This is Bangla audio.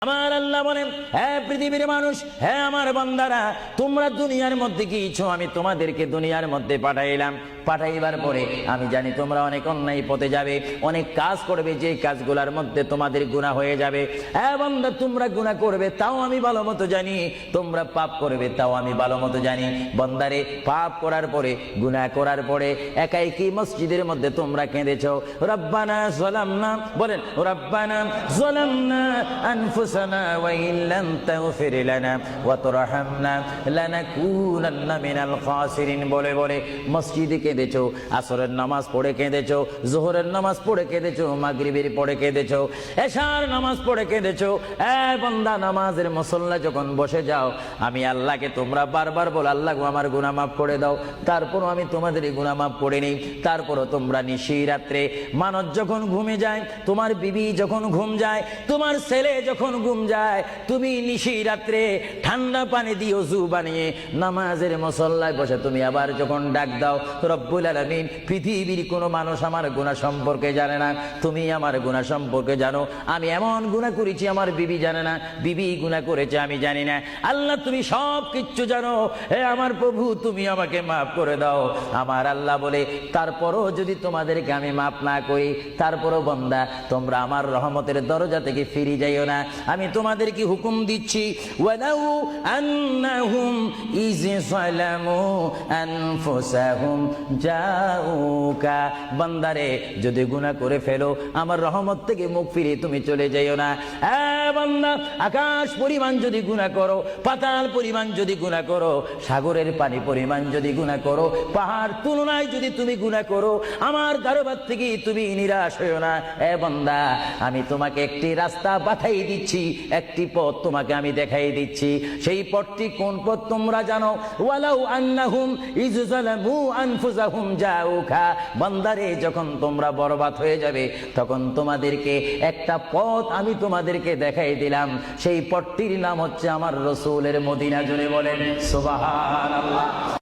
আমার আল্লাহ বলেন, হে পৃথিবীর মানুষ, হে আমার বান্দারা, তোমরা দুনিয়ার মধ্যে কি ইচ্ছো আমি তোমাদেরকে দুনিয়ার মধ্যে পাঠাইলাম। পাঠাইবার পরে আমি জানি তোমরা অনেক অন্যায় পথে যাবে, অনেক কাজ করবে, যে কাজগুলোর মধ্যে তোমাদের গুনাহ হয়ে যাবে। হে বান্দা, তোমরা গুনাহ করবে তাও আমি ভালো মতো জানি, তোমরা পাপ করবে তাও আমি ভালো মতো জানি। বান্দারে, পাপ করার পরে, গুনাহ করার পরে একাই কি মসজিদের মধ্যে তোমরা কেঁদেছো, রব্বানা যালামনা, বলেন রব্বানা যালামনা আনফুসানা ওয়া ইল্লাম তাগফির লানা ওয়া তুরহামনা লানাকুনান্না মিনাল খাসিরিন বলে বলে মসজিদে কেঁদেছো, আসরের নামাজ পড়ে কেঁদেছো, যোহরের নামাজ পড়ে কেঁদেছো, মাগরিবের পড়ে কেঁদেছো, এশার নামাজ পড়ে কেঁদেছো। এ বান্দা, নামাজের মুসল্লা যখন বসে যাও, আমি আল্লাহকে তোমরা বারবার বল, আল্লাহ গো আমার গুনাহ মাফ করে দাও। তারপরও আমি তোমাদের গুনাহ মাফ করে নেই। তারপরও তোমরা নিশি রাত্রে, মানুষ যখন ঘুমে যায়, তোমার বিবি যখন ঘুম যায়, তোমার ছেলে যখন ঘুম যায়, তুমি নিশি রাত্রে ঠান্ডা পানি দিয়ে ওযু বানিয়ে নামাজের মুসল্লায় বসে তুমি আবার যখন ডাক দাও, রব্বুল আলামিন, পৃথিবীর কোনো মানুষ আমার গুনাহ সম্পর্কে জানে না, তুমি আমার গুনাহ সম্পর্কে জানো। আমি এমন গুনাহ করেছি আমার বিবি জানে না, বিবি গুনাহ করেছে আমি জানি না। আল্লাহ, তুমি সব কিচ্ছু জানো। হে আমার প্রভু, তুমি আমাকে মাফ করে দাও। আমার আল্লাহ বলে, তারপরও যদি তোমাদেরকে আমি মাফ না করি, তারপরও বান্দা তোমরা আমার রহমতের দরজা থেকে ফিরে যাইও না। আমি তোমাদেরকে হুকুম দিচ্ছি, ওয়ালাউ আন্নাহুম ইয যালামু আনফুসাহুম জাউকা, বান্দারে যদি গুনাহ করে ফেলো, আমার রহমত থেকে মুখ ফিরে তুমি চলে যাইও না। বান্দা, আকাশ পরিমাণ যদি গুনাহ করো, পাতাল পরিমাণ যদি গুনাহ করো, সাগরের পানি পরিমাণ যদি গুনাহ করো, পাহাড় তুলনায় যদি তুমি গুনাহ করো, আমার দরবার থেকে তুমি নিরাশ হইও না। বান্দা, আমি তোমাকে একটি রাস্তা বাতাই দিচ্ছি, একটি পথ তোমাকে আমি দেখাই দিচ্ছি। সেই পথটি কোন পথ তোমরা জানো? ওয়ালাউ আন্নাহুম ইয যালামু আনফুসাহুম জাউকা, বান্দারে, যখন তোমরা বরবাদ হয়ে যাবে, তখন তোমাদেরকে একটা পথ আমি তোমাদেরকে দেখাই দিলাম। সেই পথটির নাম হচ্ছে আমার রাসূলের মদিনা। জুড়ে বলেন সুবহানাল্লাহ।